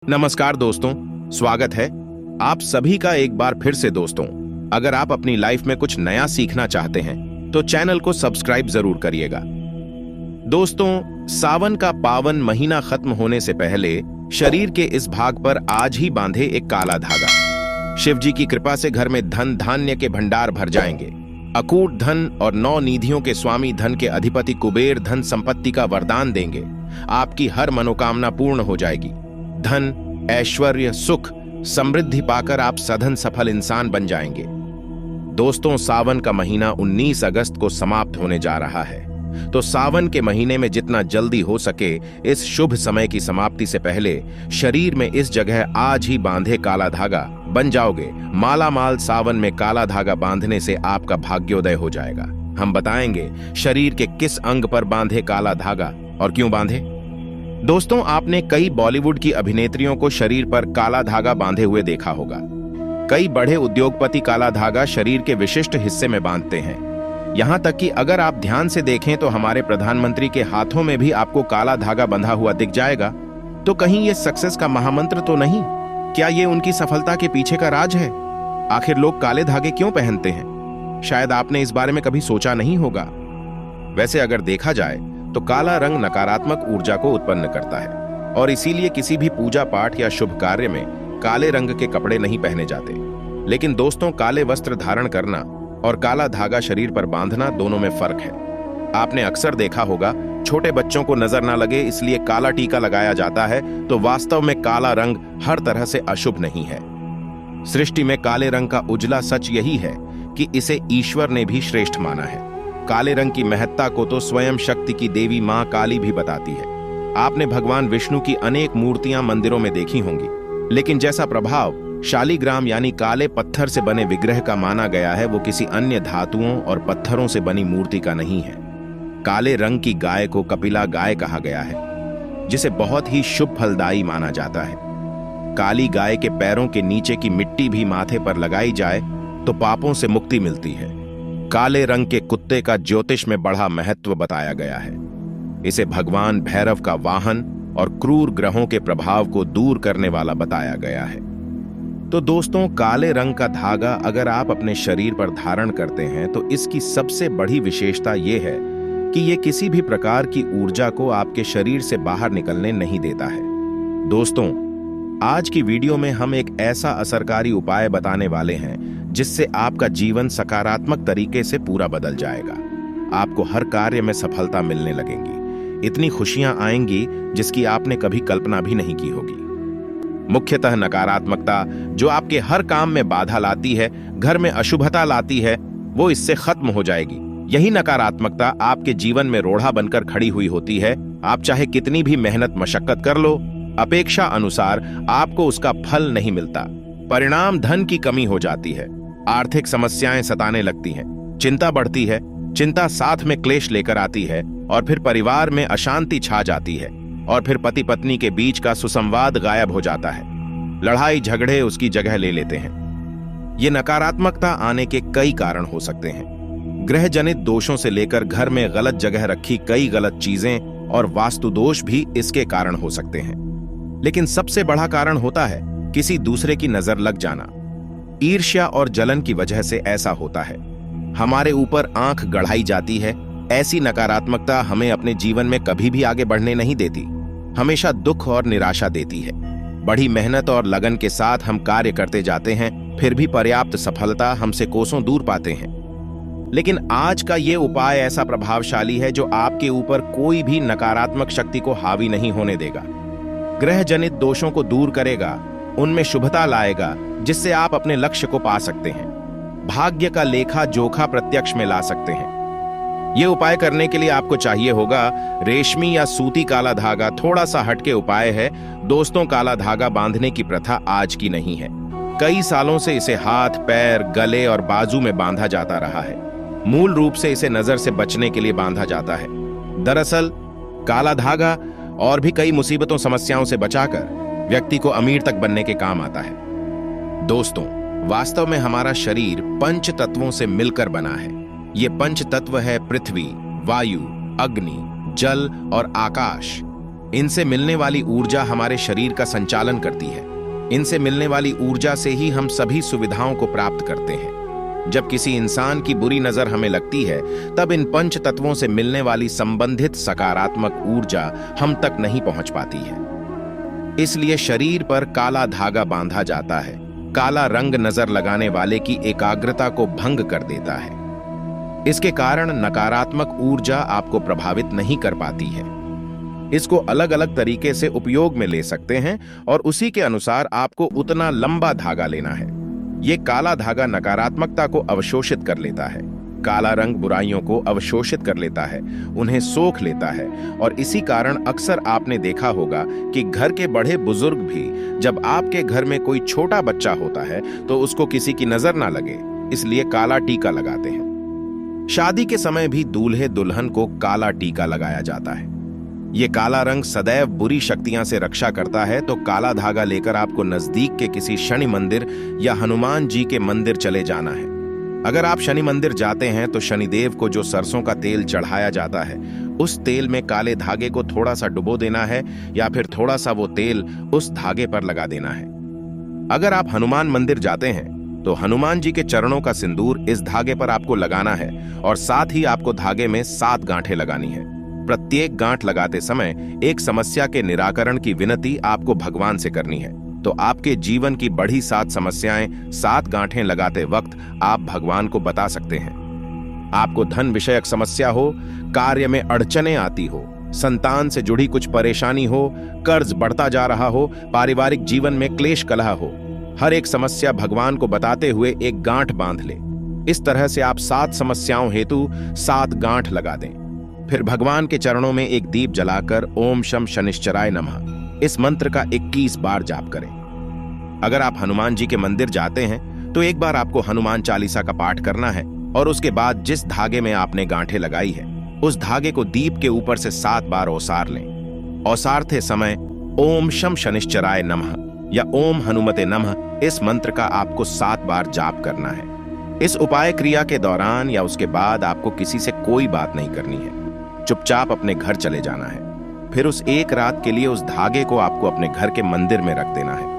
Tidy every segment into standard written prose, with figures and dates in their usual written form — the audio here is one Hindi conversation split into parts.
नमस्कार दोस्तों, स्वागत है आप सभी का एक बार फिर से। दोस्तों, अगर आप अपनी लाइफ में कुछ नया सीखना चाहते हैं तो चैनल को सब्सक्राइब जरूर करिएगा। दोस्तों, सावन का पावन महीना खत्म होने से पहले शरीर के इस भाग पर आज ही बांधे एक काला धागा। शिव जी की कृपा से घर में धन धान्य के भंडार भर जाएंगे। अकूट धन और 9 निधियों के स्वामी, धन के अधिपति कुबेर धन संपत्ति का वरदान देंगे। आपकी हर मनोकामना पूर्ण हो जाएगी। धन, ऐश्वर्य, सुख, समृद्धि पाकर आप सधन सफल इंसान बन जाएंगे। दोस्तों, सावन का महीना 19 अगस्त को समाप्त होने जा रहा है, तो सावन के महीने में जितना जल्दी हो सके इस शुभ समय की समाप्ति से पहले शरीर में इस जगह आज ही बांधे काला धागा बन जाओगे। माला माल सावन में काला धागा बांधने से आपका भाग्योदय हो जाएगा। हम बताएंगे शरीर के किस अंग पर बांधे काला धागा और क्यों बांधे। दोस्तों, आपने कई बॉलीवुड की अभिनेत्रियों को शरीर पर काला धागा बांधे हुए देखा होगा। कई बड़े उद्योगपति काला धागा शरीर के विशिष्ट हिस्से में बांधते हैं। यहां तक कि अगर आप ध्यान से देखें तो हमारे प्रधानमंत्री के हाथों में भी आपको काला धागा बंधा हुआ दिख जाएगा। तो कहीं ये सक्सेस का महामंत्र तो नहीं? क्या ये उनकी सफलता के पीछे का राज है? आखिर लोग काले धागे क्यों पहनते हैं? शायद आपने इस बारे में कभी सोचा नहीं होगा। वैसे अगर देखा जाए तो काला रंग नकारात्मक ऊर्जा को उत्पन्न करता है और इसीलिए किसी भी पूजा पाठ या शुभ कार्य में काले रंग के कपड़े नहीं पहने जाते। लेकिन दोस्तों, काले वस्त्र धारण करना और काला धागा शरीर पर बांधना दोनों में फर्क है। आपने अक्सर देखा होगा, छोटे बच्चों को नजर ना लगे इसलिए काला टीका लगाया जाता है, तो वास्तव में काला रंग हर तरह से अशुभ नहीं है। सृष्टि में काले रंग का उजला सच यही है कि इसे ईश्वर ने भी श्रेष्ठ माना है। काले रंग की महत्ता को तो स्वयं शक्ति की देवी मां काली भी बताती है। आपने भगवान विष्णु की अनेक मूर्तियां मंदिरों में देखी होंगी, लेकिन जैसा प्रभाव शालिग्राम यानी काले पत्थर से बने विग्रह का माना गया है, वो किसी अन्य धातुओं और पत्थरों से बनी मूर्ति का नहीं है। काले रंग की गाय को कपिला गाय कहा गया है, जिसे बहुत ही शुभ फलदायी माना जाता है। काली गाय के पैरों के नीचे की मिट्टी भी माथे पर लगाई जाए तो पापों से मुक्ति मिलती है। काले रंग के कुत्ते का ज्योतिष में बड़ा महत्व बताया गया है। इसे भगवान भैरव का वाहन और क्रूर ग्रहों के प्रभाव को दूर करने वाला बताया गया है। तो दोस्तों, काले रंग का धागा अगर आप अपने शरीर पर धारण करते हैं तो इसकी सबसे बड़ी विशेषता यह है कि यह किसी भी प्रकार की ऊर्जा को आपके शरीर से बाहर निकलने नहीं देता है। दोस्तों, आज की वीडियो में हम एक ऐसा असरकारी उपाय बताने वाले हैं जिससे आपका जीवन सकारात्मक तरीके से पूरा बदल जाएगा। आपको हर कार्य में सफलता मिलने लगेंगी। इतनी खुशियां आएंगी जिसकी आपने कभी कल्पना भी नहीं की होगी। मुख्यतः नकारात्मकता जो आपके हर काम में बाधा लाती है, घर में अशुभता लाती है, वो इससे खत्म हो जाएगी। यही नकारात्मकता आपके जीवन में रोड़ा बनकर खड़ी हुई होती है। आप चाहे कितनी भी मेहनत मशक्कत कर लो, अपेक्षा अनुसार आपको उसका फल नहीं मिलता। परिणाम धन की कमी हो जाती है, आर्थिक समस्याएं सताने लगती हैं, चिंता बढ़ती है, चिंता साथ में क्लेश लेकर आती है और फिर परिवार में अशांति छा जाती है और फिर पति पत्नी के बीच का सुसंवाद गायब हो जाता है। लड़ाई झगड़े उसकी जगह ले लेते हैं। ये नकारात्मकता आने के कई कारण हो सकते हैं। ग्रह जनित दोषों से लेकर घर में गलत जगह रखी कई गलत चीजें और वास्तु दोष भी इसके कारण हो सकते हैं। लेकिन सबसे बड़ा कारण होता है किसी दूसरे की नजर लग जाना। ईर्ष्या और जलन की वजह से ऐसा होता है। हमारे ऊपर आंख गड़ाई जाती है। ऐसी नकारात्मकता हमें अपने जीवन में कभी भी आगे बढ़ने नहीं देती, हमेशा दुख और निराशा देती है। बड़ी मेहनत और लगन के साथ हम कार्य करते जाते हैं, फिर भी पर्याप्त सफलता हमसे कोसों दूर पाते हैं। लेकिन आज का ये उपाय ऐसा प्रभावशाली है जो आपके ऊपर कोई भी नकारात्मक शक्ति को हावी नहीं होने देगा। ग्रह जनित दोषों को दूर करेगा, उनमें शुभता लाएगा, जिससे आप अपने लक्ष्य को पा सकते हैं। भाग्य का लेखा जोखा प्रत्यक्ष में ला सकते हैं। यह उपाय करने के लिए आपको चाहिए होगा रेशमी या सूती काला धागा। थोड़ा सा हटके उपाय है दोस्तों। काला धागा बांधने की प्रथा आज की नहीं है। कई सालों से इसे हाथ, पैर, गले और बाजू में बांधा जाता रहा है। मूल रूप से इसे नजर से बचने के लिए बांधा जाता है। दरअसल काला धागा और भी कई मुसीबतों समस्याओं से बचाकर व्यक्ति को अमीर तक बनने के काम आता है। दोस्तों, वास्तव में हमारा शरीर पंच तत्वों से मिलकर बना है। ये पंच तत्व है पृथ्वी, वायु, अग्नि, जल और आकाश। इनसे मिलने वाली ऊर्जा हमारे शरीर का संचालन करती है। इनसे मिलने वाली ऊर्जा से ही हम सभी सुविधाओं को प्राप्त करते हैं। जब किसी इंसान की बुरी नजर हमें लगती है, तब इन पंच तत्वों से मिलने वाली संबंधित सकारात्मक ऊर्जा हम तक नहीं पहुंच पाती है। इसलिए शरीर पर काला धागा बांधा जाता है। काला रंग नजर लगाने वाले की एकाग्रता को भंग कर देता है। इसके कारण नकारात्मक ऊर्जा आपको प्रभावित नहीं कर पाती है। इसको अलग अलग तरीके से उपयोग में ले सकते हैं और उसी के अनुसार आपको उतना लंबा धागा लेना है। ये काला धागा नकारात्मकता को अवशोषित कर लेता है। काला रंग बुराइयों को अवशोषित कर लेता है, उन्हें सोख लेता है। और इसी कारण अक्सर आपने देखा होगा कि घर के बड़े बुजुर्ग भी जब आपके घर में कोई छोटा बच्चा होता है तो उसको किसी की नजर ना लगे, इसलिए काला टीका लगाते हैं। शादी के समय भी दूल्हे दुल्हन को काला टीका लगाया जाता है। ये काला रंग सदैव बुरी शक्तियां से रक्षा करता है, तो काला धागा लेकर आपको नजदीक के किसी शनि मंदिर या हनुमान जी के मंदिर चले जाना है। अगर आप शनि मंदिर जाते हैं तो शनिदेव को जो सरसों का तेल चढ़ाया जाता है, उस तेल में काले धागे को थोड़ा सा डुबो देना है या फिर थोड़ा सा वो तेल उस धागे पर लगा देना है। अगर आप हनुमान मंदिर जाते हैं तो हनुमान जी के चरणों का सिंदूर इस धागे पर आपको लगाना है और साथ ही आपको धागे में 7 गांठें लगानी है। प्रत्येक गांठ लगाते समय एक समस्या के निराकरण की विनती आपको भगवान से करनी है। तो आपके जीवन की बढ़ी 7 समस्याएं 7 गांठें लगाते वक्त आप भगवान को बता सकते हैं। आपको धन विषयक समस्या हो, कार्य में अड़चनें आती हो, संतान से जुड़ी कुछ परेशानी हो, कर्ज बढ़ता जा रहा हो, पारिवारिक जीवन में क्लेश कलह हो, हर एक समस्या भगवान को बताते हुए एक गांठ बांध ले। इस तरह से आप 7 समस्याओं हेतु 7 गांठ लगा दें। फिर भगवान के चरणों में एक दीप जलाकर ओम शम शनिश्चराय नमः इस मंत्र का 21 बार जाप करें। अगर आप हनुमान जी के मंदिर जाते हैं तो एक बार आपको हनुमान चालीसा का पाठ करना है और उसके बाद जिस धागे में आपने गांठें लगाई है उस धागे को दीप के ऊपर से 7 बार ओसार लें। ओसारते समय ओम शम शनिश्चराय नमः या ओम हनुमते नमः इस मंत्र का आपको 7 बार जाप करना है। इस उपाय क्रिया के दौरान या उसके बाद आपको किसी से कोई बात नहीं करनी है। चुपचाप अपने घर चले जाना है। फिर उस एक रात के लिए उस धागे को आपको अपने घर के मंदिर में रख देना है।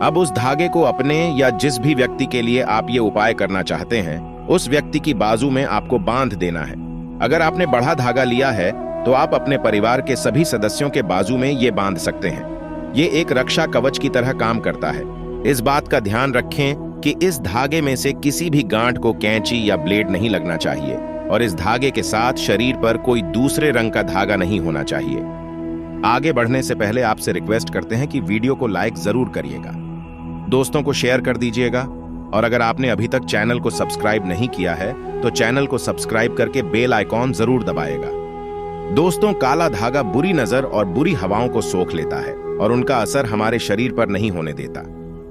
अब उस धागे को अपने या जिस भी व्यक्ति के लिए आप ये उपाय करना चाहते हैं उस व्यक्ति की बाजू में आपको बांध देना है। अगर आपने बड़ा धागा लिया है तो आप अपने परिवार के सभी सदस्यों के बाजू में ये बांध सकते हैं। ये एक रक्षा कवच की तरह काम करता है। इस बात का ध्यान रखें कि इस धागे में से किसी भी गांठ को कैंची या ब्लेड नहीं लगना चाहिए और इस धागे के साथ शरीर पर कोई दूसरे रंग का धागा नहीं होना चाहिए। आगे बढ़ने से पहले आपसे रिक्वेस्ट करते हैं कि वीडियो को लाइक जरूर करिएगा, दोस्तों को शेयर कर दीजिएगा और अगर आपने अभी तक चैनल को सब्सक्राइब नहीं किया है तो चैनल को सब्सक्राइब करके बेल आइकॉन जरूर दबाएगा। दोस्तों, काला धागा बुरी नजर और बुरी हवाओं को सोख लेता है और उनका असर हमारे शरीर पर नहीं होने देता।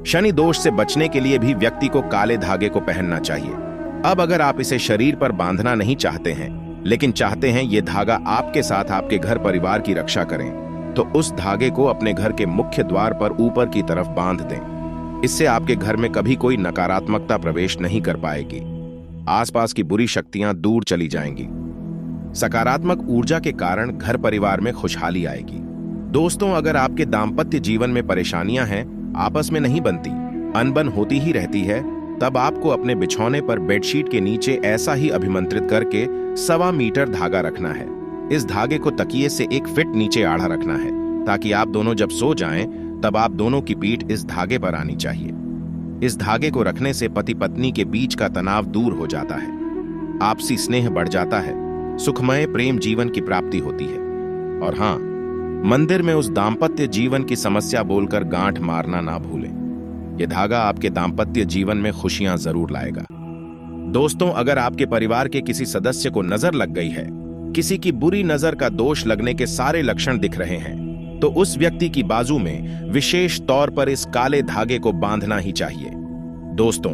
शनि दोष से बचने के लिए भी व्यक्ति को काले धागे को पहनना चाहिए। अब अगर आप इसे शरीर पर बांधना नहीं चाहते हैं लेकिन चाहते हैं ये धागा आपके साथ आपके घर परिवार की रक्षा करें, तो उस धागे को अपने घर के मुख्य द्वार पर ऊपर की तरफ बांध दें। इससे आपके घर में कभी कोई नकारात्मकता प्रवेश नहीं कर पाएगी। आसपास की बुरी शक्तियां दूर चली जाएंगी। सकारात्मक ऊर्जा के कारण घर परिवार में खुशहाली आएगी। दोस्तों, अगर आपके दाम्पत्य जीवन में परेशानियां हैं, आपस में नहीं बनती, अनबन होती ही रहती है, तब आपको अपने बिछौने पर बेडशीट के नीचे ऐसा ही अभिमंत्रित करके 1.25 मीटर धागा रखना है। इस धागे को तकिए से 1 फीट नीचे आड़ा रखना है ताकि आप दोनों जब सो जाएं तब आप दोनों की पीठ इस धागे पर आनी चाहिए। इस धागे को रखने से पति पत्नी के बीच का तनाव दूर हो जाता है, आपसी स्नेह बढ़ जाता है, सुखमय प्रेम जीवन की प्राप्ति होती है। और हाँ, मंदिर में उस दाम्पत्य जीवन की समस्या बोलकर गांठ मारना ना भूलें। यह धागा आपके दाम्पत्य जीवन में खुशियां जरूर लाएगा। दोस्तों, अगर आपके परिवार के किसी सदस्य को नजर लग गई है, किसी की बुरी नजर का दोष लगने के सारे लक्षण दिख रहे हैं, तो उस व्यक्ति की बाजू में विशेष तौर पर इस काले धागे को बांधना ही चाहिए। दोस्तों,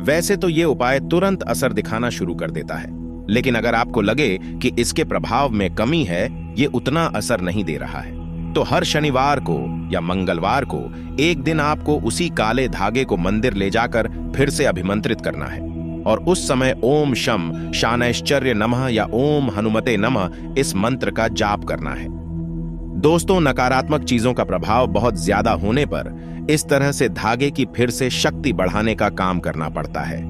वैसे तो ये उपाय तुरंत असर दिखाना शुरू कर देता है, लेकिन अगर आपको लगे कि इसके प्रभाव में कमी है, ये उतना असर नहीं दे रहा है, तो हर शनिवार को या मंगलवार को एक दिन आपको उसी काले धागे को मंदिर ले जाकर फिर से अभिमंत्रित करना है और उस समय ओम शम शानैश्चर्य नमः या ओम हनुमते नमः इस मंत्र का जाप करना है। दोस्तों, नकारात्मक चीजों का प्रभाव बहुत ज्यादा होने पर इस तरह से धागे की फिर से शक्ति बढ़ाने का काम करना पड़ता है।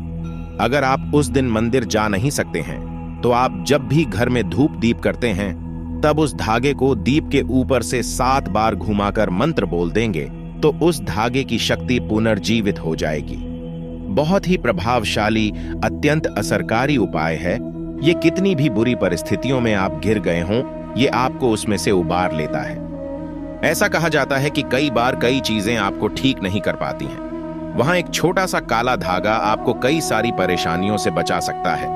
अगर आप उस दिन मंदिर जा नहीं सकते हैं तो आप जब भी घर में धूप दीप करते हैं तब उस धागे को दीप के ऊपर से 7 बार घुमाकर मंत्र बोल देंगे तो उस धागे की शक्ति पुनर्जीवित हो जाएगी। बहुत ही प्रभावशाली, अत्यंत असरकारी उपाय है। ये कितनी भी बुरी परिस्थितियों में आप गिर गए हों, ये आपको उसमें से उबार लेता है। ऐसा कहा जाता है कि कई बार कई चीजें आपको ठीक नहीं कर पाती हैं। वहां एक छोटा सा काला धागा आपको कई सारी परेशानियों से बचा सकता है।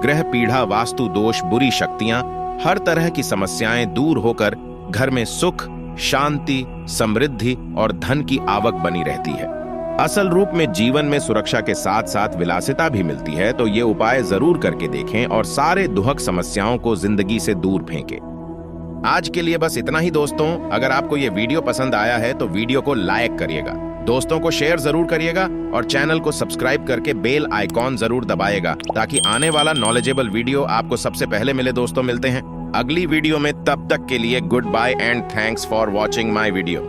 ग्रह पीड़ा, वास्तु दोष, बुरी शक्तियां, हर तरह की समस्याएं दूर होकर घर में सुख, शांति, समृद्धि और धन की आवक बनी रहती है। असल रूप में जीवन में सुरक्षा के साथ साथ विलासिता भी मिलती है। तो ये उपाय जरूर करके देखें और सारे दुहक समस्याओं को जिंदगी से दूर फेंकें। आज के लिए बस इतना ही दोस्तों। अगर आपको ये वीडियो पसंद आया है तो वीडियो को लाइक करिएगा, दोस्तों को शेयर जरूर करिएगा और चैनल को सब्सक्राइब करके बेल आइकॉन जरूर दबाएगा ताकि आने वाला नॉलेजेबल वीडियो आपको सबसे पहले मिले। दोस्तों, मिलते हैं अगली वीडियो में। तब तक के लिए good bye and thanks for watching my video.